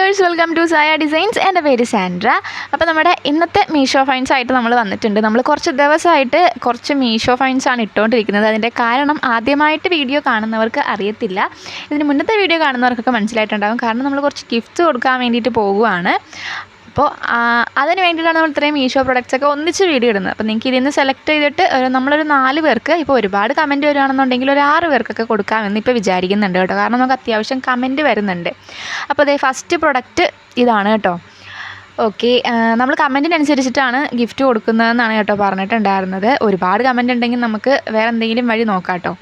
Viewers, welcome to Saya designs. എൻ്റെ പേര് Sandra. അപ്പോൾ നമ്മുടെ ഇന്നത്തെ മീഷോ ഫൈൻസ് ആയിട്ട് നമ്മൾ വന്നിട്ടുണ്ട്. നമ്മൾ കുറച്ച് ദിവസമായിട്ട് കുറച്ച് മീഷോ ഫൈൻസ് ആണ് ഇട്ടുകൊണ്ടിരിക്കുന്നത്. അതിൻ്റെ കാരണം ആദ്യമായിട്ട് വീഡിയോ കാണുന്നവർക്ക് അറിയത്തില്ല, ഇതിന് മുന്നത്തെ വീഡിയോ കാണുന്നവർക്കൊക്കെ മനസ്സിലായിട്ടുണ്ടാകും. കാരണം നമ്മൾ കുറച്ച് ഗിഫ്റ്റ്സ് കൊടുക്കാൻ വേണ്ടിയിട്ട് പോകുവാണ്. അപ്പോൾ അതിന് വേണ്ടിയിട്ടാണ് നമ്മൾ ഇത്രയും മീഷോ പ്രൊഡക്ട്സൊക്കെ ഒന്നിച്ച് വീഡിയോ ഇടുന്നത്. അപ്പോൾ നിങ്ങൾക്ക് ഇതിൽ നിന്ന് സെലക്ട് ചെയ്തിട്ട് നമ്മളൊരു 4 പേർക്ക്, ഇപ്പോൾ ഒരുപാട് കമൻറ്റ് വരുവാണെന്നുണ്ടെങ്കിൽ ഒരു 6 പേർക്കൊക്കെ കൊടുക്കാമെന്ന് ഇപ്പോൾ വിചാരിക്കുന്നുണ്ട് കേട്ടോ. കാരണം നമുക്ക് അത്യാവശ്യം കമൻറ്റ് വരുന്നുണ്ട്. അപ്പോൾ അതേ ഫസ്റ്റ് പ്രൊഡക്റ്റ് ഇതാണ് കേട്ടോ. ഓക്കെ, നമ്മൾ കമൻറ്റിനനുസരിച്ചിട്ടാണ് ഗിഫ്റ്റ് കൊടുക്കുന്നതെന്നാണ് കേട്ടോ പറഞ്ഞിട്ടുണ്ടായിരുന്നത്. ഒരുപാട് കമൻറ്റ് ഉണ്ടെങ്കിൽ നമുക്ക് വേറെ എന്തെങ്കിലും വഴി നോക്കാം കേട്ടോ.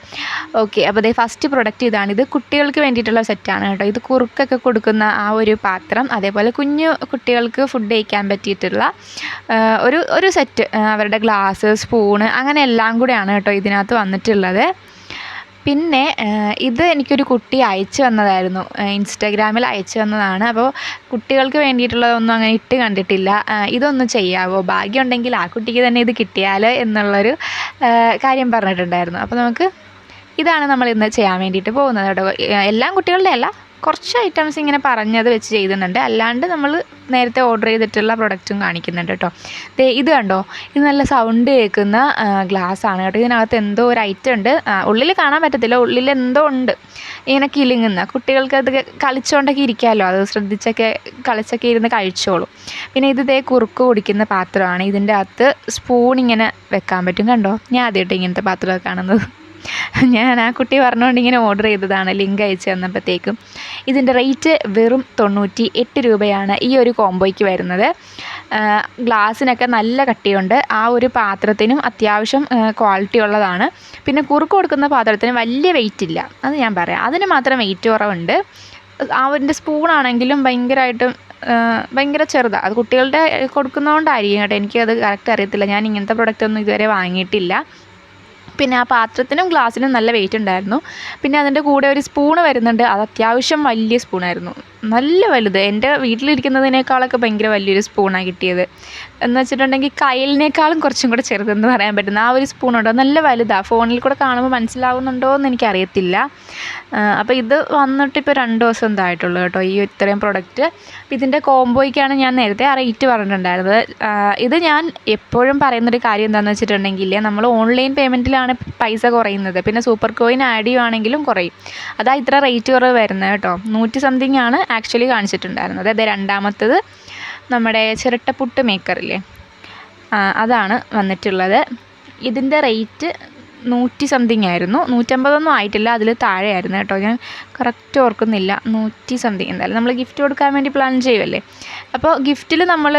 ഓക്കെ, അപ്പോൾ അതേ ഫസ്റ്റ് പ്രൊഡക്റ്റ് ഇതാണ്. ഇത് കുട്ടികൾക്ക് വേണ്ടിയിട്ടുള്ള സെറ്റാണ് കേട്ടോ. ഇത് കുറുക്കൊക്കെ കൊടുക്കുന്ന ആ ഒരു പാത്രം, അതേപോലെ കുഞ്ഞു കുട്ടികൾക്ക് ഫുഡ് കഴിക്കാൻ പറ്റിയിട്ടുള്ള ഒരു സെറ്റ്, അവരുടെ ഗ്ലാസ്, സ്പൂണ്, അങ്ങനെ എല്ലാം കൂടെയാണ് കേട്ടോ ഇതിനകത്ത് വന്നിട്ടുള്ളത്. പിന്നെ ഇത് എനിക്കൊരു കുട്ടി അയച്ചു തന്നതായിരുന്നു, ഇൻസ്റ്റാഗ്രാമിൽ അയച്ചു തന്നതാണ്. അപ്പോൾ കുട്ടികൾക്ക് വേണ്ടിയിട്ടുള്ളതൊന്നും അങ്ങനെ ഇട്ട് കണ്ടിട്ടില്ല. ഇതൊന്ന് ചെയ്യാവോ, ഭാഗ്യമുണ്ടെങ്കിൽ ആ കുട്ടിക്ക് തന്നെ ഇത് കിട്ടിയാൽ എന്നുള്ളൊരു കാര്യം പറഞ്ഞിട്ടുണ്ടായിരുന്നു. അപ്പോൾ നമുക്ക് ഇതാണ് നമ്മൾ ഇന്ന് ചെയ്യാൻ വേണ്ടിയിട്ട് പോകുന്നത് കേട്ടോ. എല്ലാം കുട്ടികളുടെ അല്ല, കുറച്ച് ഐറ്റംസ് ഇങ്ങനെ പറഞ്ഞത് വെച്ച് ചെയ്യുന്നുണ്ട്. അല്ലാണ്ട് നമ്മൾ നേരത്തെ ഓർഡർ ചെയ്തിട്ടുള്ള പ്രൊഡക്റ്റും കാണിക്കുന്നുണ്ട് കേട്ടോ. ഇത് കണ്ടോ, ഇത് നല്ല സൗണ്ട് കേൾക്കുന്ന ഗ്ലാസ്സാണ് കേട്ടോ. ഇതിനകത്ത് എന്തോ ഒരു ഐറ്റം ഉണ്ട്, ഉള്ളിൽ കാണാൻ പറ്റത്തില്ല, ഉള്ളിൽ എന്തോ ഉണ്ട് ഇങ്ങനെ കിലുങ്ങുന്ന. കുട്ടികൾക്ക് അത് കളിച്ചുകൊണ്ടൊക്കെ ഇരിക്കാമല്ലോ, അത് ശ്രദ്ധിച്ചൊക്കെ കളിച്ചൊക്കെ ഇരുന്ന് കഴിച്ചോളും. പിന്നെ ഇത് കുറുക്ക് കുടിക്കുന്ന പാത്രമാണ്. ഇതിൻ്റെ അകത്ത് സ്പൂൺ ഇങ്ങനെ വെക്കാൻ പറ്റും. കണ്ടോ, ഞാൻ ആദ്യമായിട്ട് ഇങ്ങനത്തെ പാത്രമൊക്കെ കാണുന്നത്. ഞാൻ ആ കുട്ടി പറഞ്ഞുകൊണ്ട് ഇങ്ങനെ ഓർഡർ ചെയ്തതാണ്, ലിങ്ക് അയച്ചു തന്നപ്പോഴത്തേക്കും. ഇതിൻ്റെ റേറ്റ് വെറും 98 രൂപയാണ് ഈ ഒരു കോംബോയ്ക്ക് വരുന്നത്. ഗ്ലാസ്സിനൊക്കെ നല്ല കട്ടിയുണ്ട്, ആ ഒരു പാത്രത്തിനും അത്യാവശ്യം ക്വാളിറ്റി ഉള്ളതാണ്. പിന്നെ കുറുക്ക് കൊടുക്കുന്ന പാത്രത്തിന് വലിയ വെയിറ്റ് ഇല്ല, അത് ഞാൻ പറയാം, അതിന് മാത്രം വെയിറ്റ് കുറവുണ്ട്. അവൻ്റെ സ്പൂണാണെങ്കിലും ഭയങ്കര ചെറുതാണ്. അത് കുട്ടികളുടെ കൊടുക്കുന്നതുകൊണ്ടായിരിക്കും കേട്ടോ, എനിക്കത് കറക്റ്റ് അറിയത്തില്ല. ഞാൻ ഇങ്ങനത്തെ പ്രൊഡക്റ്റൊന്നും ഇതുവരെ വാങ്ങിയിട്ടില്ല. പിന്നെ ആ പാത്രത്തിനും ഗ്ലാസ്സിനും നല്ല വെയിറ്റ് ഉണ്ടായിരുന്നു. പിന്നെ അതിൻ്റെ കൂടെ ഒരു സ്പൂണ് വരുന്നുണ്ട്, അത് അത്യാവശ്യം വലിയ സ്പൂണായിരുന്നു, നല്ല വലുത്. എൻ്റെ വീട്ടിലിരിക്കുന്നതിനേക്കാളൊക്കെ ഭയങ്കര വലിയൊരു സ്പൂണാണ് കിട്ടിയത്. എന്ന് വെച്ചിട്ടുണ്ടെങ്കിൽ കയ്യിലിനേക്കാളും കുറച്ചും കൂടെ ചെറുതെന്ന് പറയാൻ പറ്റുന്ന ആ ഒരു സ്പൂണുണ്ടോ, നല്ല വലുതാണ്. ഫോണിൽ കൂടെ കാണുമ്പോൾ മനസ്സിലാവുന്നുണ്ടോ എന്ന് എനിക്കറിയത്തില്ല. അപ്പോൾ ഇത് വന്നിട്ട് ഇപ്പോൾ 2 ദിവസം എന്തായിട്ടുള്ളൂ കേട്ടോ, ഈ ഇത്രയും പ്രൊഡക്റ്റ്. അപ്പോൾ ഇതിൻ്റെ കോംബോയ്ക്കാണ് ഞാൻ നേരത്തെ ആ റേറ്റ് പറഞ്ഞിട്ടുണ്ടായിരുന്നത്. ഇത് ഞാൻ എപ്പോഴും പറയുന്നൊരു കാര്യം എന്താണെന്ന് വെച്ചിട്ടുണ്ടെങ്കിൽ, നമ്മൾ ഓൺലൈൻ പേയ്മെൻറ്റിലാണ് പൈസ കുറയുന്നത്. പിന്നെ സൂപ്പർ കോയിൻ ആഡ് ചെയ്യുവാണെങ്കിലും കുറയും. അതാ ഇത്ര റേറ്റ് കുറവ് വരുന്നത് കേട്ടോ. 100 സംതിങ് ആണ് ആക്ച്വലി കാണിച്ചിട്ടുണ്ടായിരുന്നത്. അതായത് രണ്ടാമത്തത് നമ്മുടെ ചിരട്ടപ്പുട്ട് മേക്കറില്ലേ, അതാണ് വന്നിട്ടുള്ളത്. ഇതിൻ്റെ റേറ്റ് 100 സംതിങ് ആയിരുന്നു, 150 ആയിട്ടില്ല, അതിൽ താഴെയായിരുന്നു കേട്ടോ. ഞാൻ കറക്റ്റ് ഓർക്കുന്നില്ല, 100 സംതിങ്. എന്തായാലും നമ്മൾ ഗിഫ്റ്റ് കൊടുക്കാൻ വേണ്ടി പ്ലാൻ ചെയ്യുമല്ലേ. അപ്പോൾ ഗിഫ്റ്റിൽ നമ്മൾ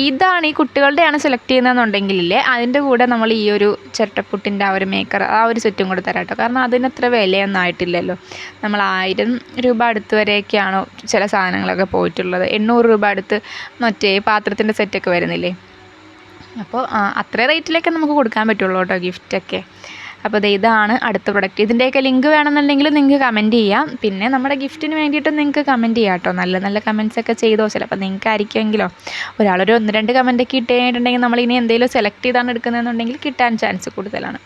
ഇതാണ്, ഈ കുട്ടികളുടെയാണ് സെലക്ട് ചെയ്യുന്നതെന്നുണ്ടെങ്കിലേ അതിൻ്റെ കൂടെ നമ്മൾ ഈ ഒരു ചിരട്ടപ്പുട്ടിൻ്റെ ആ ഒരു മേക്കർ, ആ ഒരു സെറ്റും കൂടെ തരാം കേട്ടോ. കാരണം അതിനത്ര വിലയൊന്നും ആയിട്ടില്ലല്ലോ. നമ്മൾ 1000 രൂപ അടുത്ത് വരെയൊക്കെയാണോ ചില സാധനങ്ങളൊക്കെ പോയിട്ടുള്ളത്. 800 രൂപ അടുത്ത് മറ്റേ പാത്രത്തിൻ്റെ സെറ്റൊക്കെ വരുന്നില്ലേ. അപ്പോൾ അത്ര റേറ്റിലൊക്കെ നമുക്ക് കൊടുക്കാൻ പറ്റുള്ളൂ കേട്ടോ ഗിഫ്റ്റൊക്കെ. അപ്പോൾ ഇതാണ് അടുത്ത പ്രൊഡക്റ്റ്. ഇതിൻ്റെയൊക്കെ ലിങ്ക് വേണമെന്നുണ്ടെങ്കിൽ നിങ്ങൾക്ക് കമൻറ്റ് ചെയ്യാം. പിന്നെ നമ്മുടെ ഗിഫ്റ്റിന് വേണ്ടിയിട്ട് നിങ്ങൾക്ക് കമൻറ്റ് ചെയ്യാം കേട്ടോ. നല്ല നല്ല കമൻറ്റ്സൊക്കെ ചെയ്തോ. ചിലപ്പോൾ നിങ്ങൾക്ക് ആയിരിക്കുമെങ്കിലോ ഒരാളൊരു 1-2 കമൻറ്റൊക്കെ ഇട്ട് കഴിഞ്ഞിട്ടുണ്ടെങ്കിൽ നമ്മൾ ഇനി എന്തെങ്കിലും സെലക്ട് ചെയ്താണ് എടുക്കുന്നതെന്നുണ്ടെങ്കിൽ കിട്ടാൻ ചാൻസ് കൂടുതലാണ്.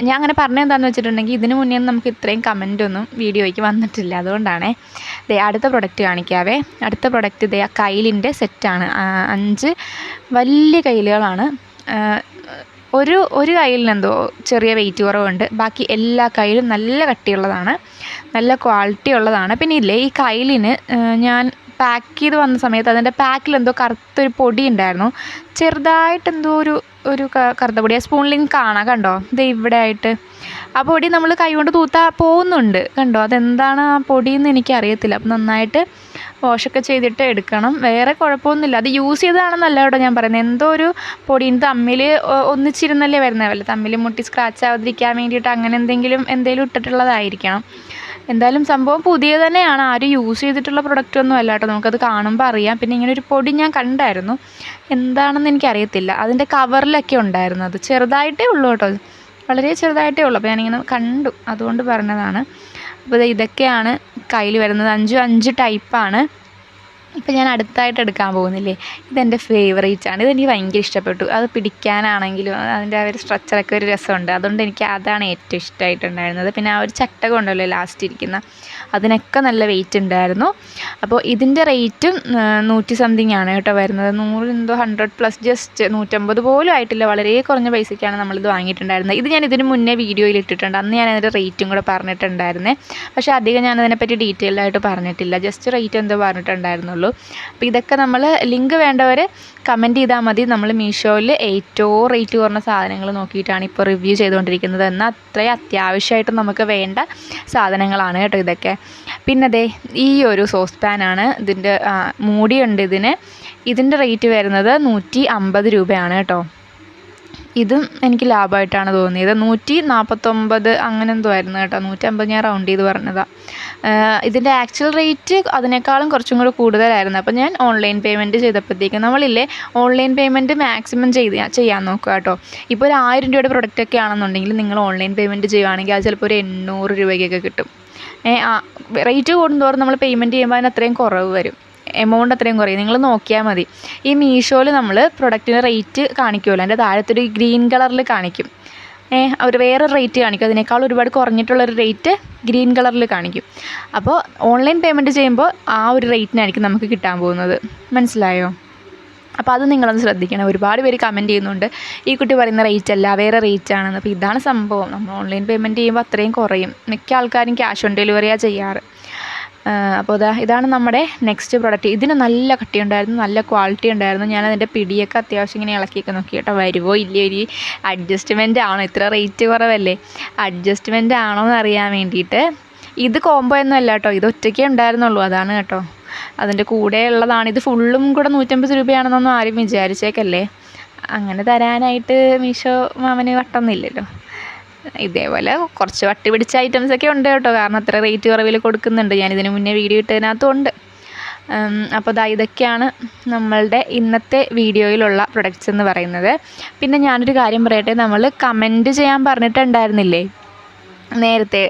ഞാൻ അങ്ങനെ പറഞ്ഞതെന്താണെന്ന് വെച്ചിട്ടുണ്ടെങ്കിൽ, ഇതിന് മുന്നേ നമുക്ക് ഇത്രയും കമൻറ്റൊന്നും വീഡിയോയ്ക്ക് വന്നിട്ടില്ല, അതുകൊണ്ടാണേ. അടുത്ത പ്രൊഡക്റ്റ് കാണിക്കാവേ. അടുത്ത പ്രൊഡക്റ്റ് കയ്യിലിൻ്റെ സെറ്റാണ്. 5 വലിയ കയ്യിലുകളാണ്. ഒരു കയ്യിലിനെന്തോ ചെറിയ വെയിറ്റ് കുറവുണ്ട്, ബാക്കി എല്ലാ കയ്യിലും നല്ല കട്ടിയുള്ളതാണ്, നല്ല ക്വാളിറ്റി ഉള്ളതാണ്. പിന്നെ ഇല്ലേ, ഈ കയ്യിലിന് ഞാൻ പാക്ക് ചെയ്ത് വന്ന സമയത്ത് അതിൻ്റെ പാക്കിലെന്തോ കറുത്തൊരു പൊടി ഉണ്ടായിരുന്നു, ചെറുതായിട്ട് എന്തോ ഒരു കറുത്ത പൊടി. ആ സ്പൂണിൽ കാണാം, കണ്ടോ, ഇവിടെ ആയിട്ട് ആ പൊടി നമ്മൾ കൈ കൊണ്ട് തൂത്താൽ പോകുന്നുണ്ട്, കണ്ടോ. അതെന്താണ് ആ പൊടിയെന്ന് എനിക്കറിയത്തില്ല. അപ്പം നന്നായിട്ട് വാഷൊക്കെ ചെയ്തിട്ട് എടുക്കണം. വേറെ കുഴപ്പമൊന്നുമില്ല, അത് യൂസ് ചെയ്തതാണെന്നല്ല കേട്ടോ ഞാൻ പറയുന്നത്. എന്തോ ഒരു പൊടി തമ്മിൽ ഒന്നിച്ചിരുന്നല്ലേ വരുന്നത്, വല്ല തമ്മിൽ മുട്ടി സ്ക്രാച്ച് ആവാതിരിക്കാൻ വേണ്ടിയിട്ട് അങ്ങനെ എന്തെങ്കിലും ഇട്ടിട്ടുള്ളതായിരിക്കണം. എന്തായാലും സംഭവം പുതിയ തന്നെയാണ്, ആരും യൂസ് ചെയ്തിട്ടുള്ള പ്രൊഡക്റ്റൊന്നും അല്ല കേട്ടോ. നമുക്കത് കാണുമ്പോൾ അറിയാം. പിന്നെ ഇങ്ങനെ ഒരു പൊടി ഞാൻ കണ്ടായിരുന്നു, എന്താണെന്ന് എനിക്കറിയത്തില്ല. അതിൻ്റെ കവറിലൊക്കെ ഉണ്ടായിരുന്നു, അത് ചെറുതായിട്ടേ ഉള്ളൂ കേട്ടോ, വളരെ ചെറുതായിട്ടേ ഉള്ളൂ. അപ്പോൾ ഞാനിങ്ങനെ കണ്ടു, അതുകൊണ്ട് പറഞ്ഞതാണ്. അപ്പോൾ ഇതൊക്കെയാണ് കയ്യിൽ വരുന്നത്. 5 ടൈപ്പാണ്. ഇപ്പോൾ ഞാൻ അടുത്തായിട്ട് എടുക്കാൻ പോകുന്നില്ലേ, ഇതെൻ്റെ ഫേവറേറ്റാണ്. ഇതെനിക്ക് ഭയങ്കര ഇഷ്ടപ്പെട്ടു. അത് പിടിക്കാനാണെങ്കിലും അതിൻ്റെ ആ ഒരു സ്ട്രക്ചറൊക്കെ ഒരു രസമുണ്ട്. അതുകൊണ്ട് എനിക്ക് അതാണ് ഏറ്റവും ഇഷ്ടമായിട്ടുണ്ടായിരുന്നത്. പിന്നെ ആ ഒരു ചട്ടകം ഉണ്ടല്ലോ ലാസ്റ്റ് ഇരിക്കുന്ന, അതിനൊക്കെ നല്ല വെയിറ്റ് ഉണ്ടായിരുന്നു. അപ്പോൾ ഇതിൻ്റെ റേറ്റും 100 സംതിങ് ആണ് കേട്ടോ വരുന്നത്. 100+ ജസ്റ്റ് 150 പോലും ആയിട്ടില്ല. വളരെ കുറഞ്ഞ പൈസയ്ക്കാണ് നമ്മളിത് വാങ്ങിയിട്ടുണ്ടായിരുന്നത്. ഇത് ഞാൻ ഇതിന് മുന്നേ വീഡിയോയിൽ ഇട്ടിട്ടുണ്ട്. അന്ന് ഞാൻ അതിൻ്റെ റേറ്റും കൂടെ പറഞ്ഞിട്ടുണ്ടായിരുന്നേ. പക്ഷേ അധികം ഞാൻ അതിനെപ്പറ്റി ഡീറ്റെയിൽഡായിട്ട് പറഞ്ഞിട്ടില്ല. ജസ്റ്റ് റേറ്റ് എന്തോ പറഞ്ഞിട്ടുണ്ടായിരുന്നുള്ളൂ. അപ്പോൾ ഇതൊക്കെ നമ്മൾ ലിങ്ക് വേണ്ടവർ കമൻറ്റ് ചെയ്താൽ മതി. നമ്മൾ മീഷോയിൽ ഏറ്റവും റേറ്റ് കുറഞ്ഞ സാധനങ്ങൾ നോക്കിയിട്ടാണ് ഇപ്പോൾ റിവ്യൂ ചെയ്തുകൊണ്ടിരിക്കുന്നത്. എന്നാൽ അത്രയും അത്യാവശ്യമായിട്ട് നമുക്ക് വേണ്ട സാധനങ്ങളാണ് കേട്ടോ ഇതൊക്കെ. പിന്നെ ദേ ഈ ഒരു സോസ് പാനാണ്. ഇതിൻ്റെ മൂടിയുണ്ട് ഇതിൻ്റെ റേറ്റ് വരുന്നത് 150 രൂപയാണ് കേട്ടോ. ഇതും എനിക്ക് ലാഭമായിട്ടാണ് തോന്നിയത്. 149 അങ്ങനെ എന്തോ ആയിരുന്നു കേട്ടോ. 150 ഞാൻ റൗണ്ട് ചെയ്ത് പറഞ്ഞതാണ്. ഇതിൻ്റെ ആക്ച്വൽ റേറ്റ് അതിനേക്കാളും കുറച്ചും കൂടെ കൂടുതലായിരുന്നു. അപ്പോൾ ഞാൻ ഓൺലൈൻ പേയ്മെൻറ്റ് ചെയ്തപ്പോഴത്തേക്കും, നമ്മളില്ലേ ഓൺലൈൻ പേയ്മെൻറ്റ് മാക്സിമം ചെയ്യാൻ നോക്കുക കേട്ടോ. ഇപ്പോൾ ഒരു 1000 രൂപയുടെ പ്രൊഡക്റ്റൊക്കെ ആണെന്നുണ്ടെങ്കിൽ നിങ്ങൾ ഓൺലൈൻ പേയ്മെൻറ്റ് ചെയ്യുകയാണെങ്കിൽ അത് ചിലപ്പോൾ ഒരു 800 രൂപയ്ക്കൊക്കെ കിട്ടും. റേറ്റ് കൂടുന്തോറും നമ്മൾ പേയ്മെൻറ്റ് ചെയ്യുമ്പോൾ അതിന് അത്രയും കുറവ് വരും, എമൗണ്ട് അത്രയും കുറയും. നിങ്ങൾ നോക്കിയാൽ മതി. ഈ മീഷോയിൽ നമ്മൾ പ്രൊഡക്റ്റിന് റേറ്റ് കാണിക്കുമല്ലോ, അതിൻ്റെ താഴത്തൊരു ഗ്രീൻ കളറിൽ കാണിക്കും. ഒരു വേറൊരു റേറ്റ് കാണിക്കും, അതിനേക്കാൾ ഒരുപാട് കുറഞ്ഞിട്ടുള്ളൊരു റേറ്റ് ഗ്രീൻ കളറിൽ കാണിക്കും. അപ്പോൾ ഓൺലൈൻ പേയ്മെൻറ്റ് ചെയ്യുമ്പോൾ ആ ഒരു റേറ്റിനായിരിക്കും നമുക്ക് കിട്ടാൻ പോകുന്നത്. മനസ്സിലായോ? അപ്പോൾ അത് നിങ്ങളൊന്ന് ശ്രദ്ധിക്കണം. ഒരുപാട് പേര് കമൻറ്റ് ചെയ്യുന്നുണ്ട്, ഈ കുട്ടി പറയുന്ന റേറ്റ് അല്ല വേറെ റേറ്റ് ആണെന്ന്. അപ്പോൾ ഇതാണ് സംഭവം. നമ്മൾ ഓൺലൈൻ പേയ്മെൻറ്റ് ചെയ്യുമ്പോൾ അത്രയും കുറയും. മിക്ക ആൾക്കാരും ക്യാഷ് ഓൺ ഡെലിവറിയാണ് ചെയ്യാറ്. അപ്പോൾ ഇതാണ് നമ്മുടെ നെക്സ്റ്റ് പ്രോഡക്റ്റ്. ഇതിന് നല്ല കട്ടിയുണ്ടായിരുന്നു, നല്ല ക്വാളിറ്റി ഉണ്ടായിരുന്നു. ഞാനതിൻ്റെ പിടിയൊക്കെ അത്യാവശ്യം ഇങ്ങനെ ഇളക്കിയൊക്കെ നോക്കി കേട്ടോ. വരുമോ ഇല്ലയോ, ഒരു അഡ്ജസ്റ്റ്മെൻ്റ് ആണോ, ഇത്ര റേറ്റ് കുറവല്ലേ, അഡ്ജസ്റ്റ്മെൻ്റ് ആണോ എന്ന് അറിയാൻ വേണ്ടിയിട്ട്. ഇത് കോംബോ ഒന്നും അല്ല കേട്ടോ, ഇത് ഒറ്റയ്ക്കേ ഉണ്ടായിരുന്നുള്ളൂ, അതാണ് കേട്ടോ. അതിൻ്റെ കൂടെ ഉള്ളതാണ്. ഇത് ഫുള്ളും കൂടെ 150 രൂപയാണെന്നൊന്നും ആരും വിചാരിച്ചേക്കല്ലേ. അങ്ങനെ തരാനായിട്ട് മീഷോ മാമന് വട്ടൊന്നുമില്ലല്ലോ. ഇതേപോലെ കുറച്ച് വട്ടി പിടിച്ച ഐറ്റംസൊക്കെ ഉണ്ട് കേട്ടോ, കാരണം അത്ര റേറ്റ് കുറവിൽ കൊടുക്കുന്നുണ്ട്. ഞാനിതിന് മുന്നേ വീഡിയോ ഇട്ടതിനകത്തുണ്ട്. അപ്പോൾ ഇതൊക്കെയാണ് നമ്മളുടെ ഇന്നത്തെ വീഡിയോയിലുള്ള പ്രൊഡക്റ്റ്സ് എന്ന് പറയുന്നത്. പിന്നെ ഞാനൊരു കാര്യം പറയട്ടെ, നമ്മൾ കമൻറ്റ് ചെയ്യാൻ പറഞ്ഞിട്ടുണ്ടായിരുന്നില്ലേ നേരത്തെ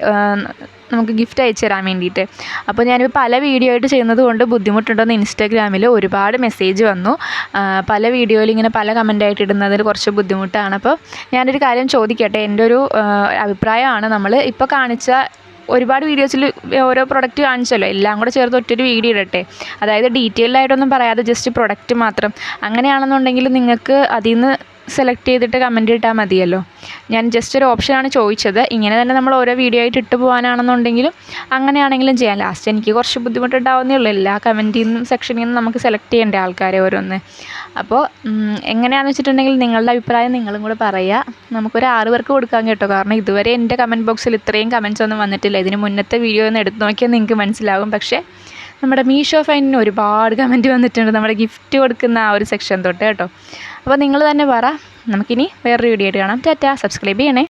നമുക്ക് ഗിഫ്റ്റ് അയച്ചു തരാൻ വേണ്ടിയിട്ട്. അപ്പോൾ ഞാനിപ്പോൾ പല വീഡിയോ ആയിട്ട് ചെയ്യുന്നത് കൊണ്ട് ബുദ്ധിമുട്ടുണ്ടെന്ന് ഇൻസ്റ്റാഗ്രാമിൽ ഒരുപാട് മെസ്സേജ് വന്നു. പല വീഡിയോയിൽ ഇങ്ങനെ പല കമൻ്റായിട്ട് ഇടുന്നതിൽ കുറച്ച് ബുദ്ധിമുട്ടാണ്. അപ്പോൾ ഞാനൊരു കാര്യം ചോദിക്കട്ടെ, എൻ്റെ ഒരു അഭിപ്രായമാണ്. നമ്മൾ ഇപ്പോൾ കാണിച്ച ഒരുപാട് വീഡിയോസിൽ ഓരോ പ്രൊഡക്റ്റ് കാണിച്ചല്ലോ, എല്ലാം കൂടെ ചേർത്ത് ഒറ്റൊരു വീഡിയോ ഇടട്ടെ. അതായത് ഡീറ്റെയിൽഡായിട്ടൊന്നും പറയാതെ ജസ്റ്റ് പ്രൊഡക്റ്റ് മാത്രം. അങ്ങനെയാണെന്നുണ്ടെങ്കിൽ നിങ്ങൾക്ക് അതിൽ നിന്ന് സെലക്ട് ചെയ്തിട്ട് കമൻറ്റ് ഇട്ടാൽ മതിയല്ലോ. ഞാൻ ജസ്റ്റ് ഒരു ഓപ്ഷനാണ് ചോദിച്ചത്. ഇങ്ങനെ തന്നെ നമ്മൾ ഓരോ വീഡിയോ ആയിട്ട് ഇട്ട് പോകാനാണെന്നുണ്ടെങ്കിലും അങ്ങനെയാണെങ്കിലും ചെയ്യാം. ലാസ്റ്റ് എനിക്ക് കുറച്ച് ബുദ്ധിമുട്ടുണ്ടാവുന്നേ ഉള്ളൂ, എല്ലാ കമൻറ്റിൽ നിന്നും സെക്ഷനിൽ നിന്നും നമുക്ക് സെലക്ട് ചെയ്യേണ്ട ആൾക്കാരെ ഓരോന്ന്. അപ്പോൾ എങ്ങനെയാണെന്ന് വെച്ചിട്ടുണ്ടെങ്കിൽ നിങ്ങളുടെ അഭിപ്രായം നിങ്ങളും കൂടെ പറയുക. നമുക്കൊരു 6 പേർക്ക് കൊടുക്കാൻ കേട്ടോ, കാരണം ഇതുവരെ എൻ്റെ കമൻറ്റ് ബോക്സിൽ ഇത്രയും കമൻറ്റ്സ് ഒന്നും വന്നിട്ടില്ല. ഇതിന് മുന്നത്തെ വീഡിയോ ഒന്ന് എടുത്ത് നോക്കിയാൽ നിങ്ങൾക്ക് മനസ്സിലാകും. പക്ഷേ നമ്മുടെ മീഷോ ഫൈനിന് ഒരുപാട് കമൻറ്റ് വന്നിട്ടുണ്ട്, നമ്മുടെ ഗിഫ്റ്റ് കൊടുക്കുന്ന ആ ഒരു സെക്ഷൻ തൊട്ട് കേട്ടോ. അപ്പോൾ നിങ്ങൾ തന്നെ പറ. നമുക്കിനി വേറൊരു വീഡിയോ ആയിട്ട് കാണാം. ടാറ്റാ. സബ്സ്ക്രൈബ് ചെയ്യണേ.